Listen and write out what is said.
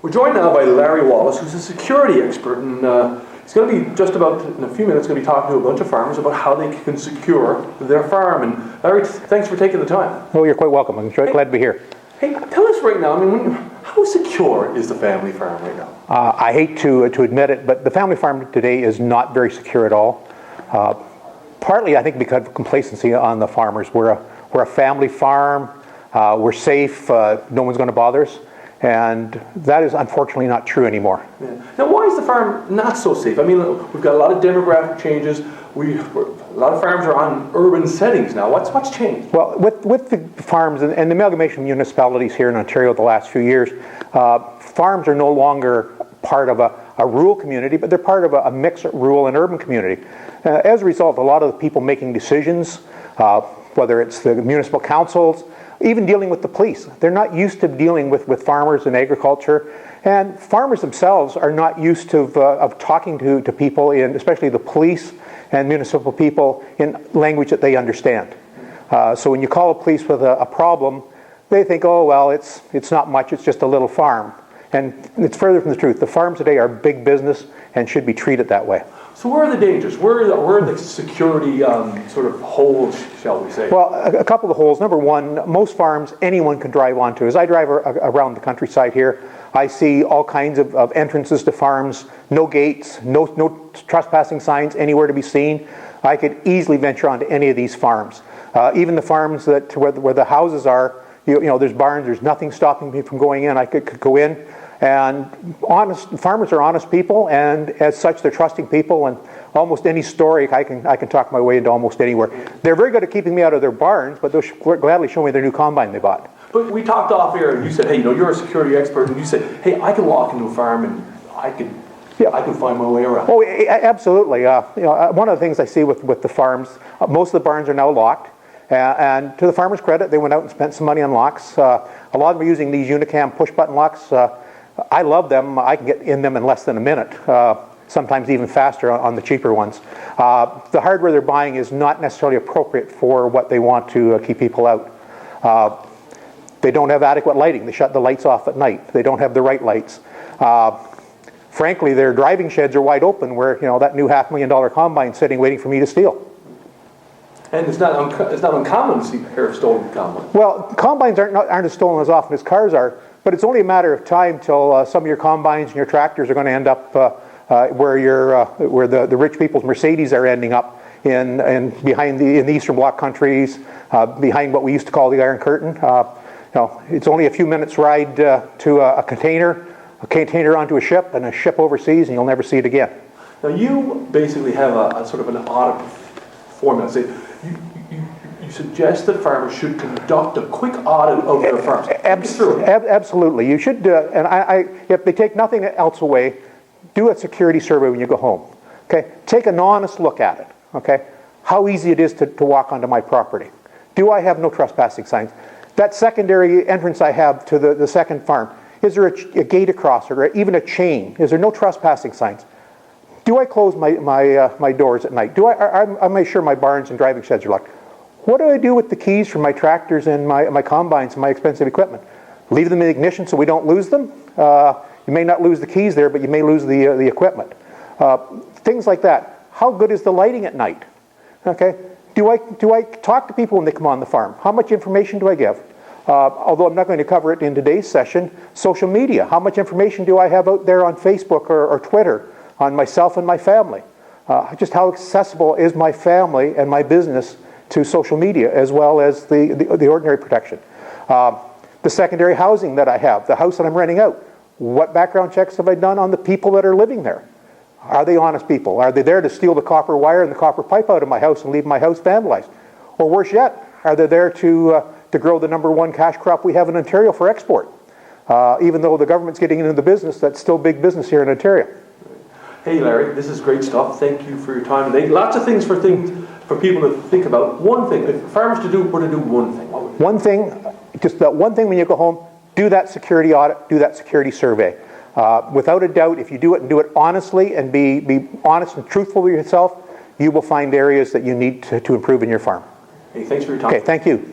We're joined now by Larry Wallace, who's a security expert, and he's going to be just about, in a few minutes, going to be talking to a bunch of farmers about how they can secure their farm. And Larry, thanks for taking the time. Oh, you're quite welcome. I'm glad to be here. Hey, tell us right now, how secure is the family farm right now? I hate to admit it, but the family farm today is not very secure at all. Partly, I think, because of complacency on the farmers. We're a family farm. We're safe. No one's going to bother us. And that is unfortunately not true anymore. Yeah. Now, why is the farm not so safe? I mean, we've got a lot of demographic changes. A lot of farms are on urban settings now. What's changed? Well, with the farms and the amalgamation of municipalities here in Ontario the last few years, farms are no longer part of a rural community, but they're part of a mixed rural and urban community. As a result, a lot of the people making decisions, whether it's the municipal councils, even dealing with the police. They're not used to dealing with farmers and agriculture, and farmers themselves are not used to of talking to people, especially the police and municipal people, in language that they understand. So when you call the police with a problem, they think, oh well, it's not much, it's just a little farm. And it's further from the truth. The farms today are big business and should be treated that way. So where are the dangers? Where are the security sort of holes, shall we say? Well, a couple of holes. Number one, most farms anyone can drive onto. As I drive around the countryside here, I see all kinds of entrances to farms, no gates, no trespassing signs anywhere to be seen. I could easily venture onto any of these farms. Even the farms where the houses are, you know, there's barns, there's nothing stopping me from going in. I could go in. And farmers are honest people, and as such, they're trusting people. And almost any story, I can talk my way into almost anywhere. They're very good at keeping me out of their barns, but they'll gladly show me their new combine they bought. But we talked off air, and you said, hey, you're a security expert, and you said, hey, I can walk into a farm and I can find my way around. Oh, absolutely. One of the things I see with the farms, most of the barns are now locked. And to the farmers' credit, they went out and spent some money on locks. A lot of them are using these Unicam push-button locks. I love them. I can get in them in less than a minute, sometimes even faster on the cheaper ones. The hardware they're buying is not necessarily appropriate for what they want to keep people out. They don't have adequate lighting. They shut the lights off at night. They don't have the right lights. Frankly, their driving sheds are wide open where, you know, that new $500,000 combine sitting waiting for me to steal. And it's not uncommon to see a pair of stolen combines. Well, combines aren't as stolen as often as cars are. But it's only a matter of time till some of your combines and your tractors are going to end up where the rich people's Mercedes are ending up in the Eastern Bloc countries, behind what we used to call the Iron Curtain. It's only a few minutes ride to a container onto a ship, and a ship overseas, and you'll never see it again. Now you basically have a sort of an audit formula. Say you suggest that farmers should conduct a quick audit of their farms. Absolutely. You should, if they take nothing else away, do a security survey when you go home. Okay? Take an honest look at it. Okay? How easy it is to walk onto my property. Do I have no trespassing signs? That secondary entrance I have to the second farm, is there a gate across or even a chain? Is there no trespassing signs? Do I close my doors at night? Am I sure my barns and driving sheds are locked? What do I do with the keys for my tractors and my combines and my expensive equipment? Leave them in the ignition so we don't lose them? You may not lose the keys there, but you may lose the equipment. Things like that. How good is the lighting at night? Okay. Do I talk to people when they come on the farm? How much information do I give? Although I'm not going to cover it in today's session, social media. How much information do I have out there on Facebook or Twitter on myself and my family? Just how accessible is my family and my business to social media, as well as the ordinary protection. The secondary housing that I have, the house that I'm renting out, what background checks have I done on the people that are living there? Are they honest people? Are they there to steal the copper wire and the copper pipe out of my house and leave my house vandalized? Or worse yet, are they there to grow the #1 cash crop we have in Ontario for export? Even though the government's getting into the business, that's still big business here in Ontario. Hey Larry, this is great stuff. Thank you for your time today. Lots of things for people to think about. One thing, if farmers were to do one thing. One thing, just that one thing when you go home, do that security audit, do that security survey. Without a doubt, if you do it and do it honestly and be honest and truthful with yourself, you will find areas that you need to improve in your farm. Hey, thanks for your time. Okay, thank you.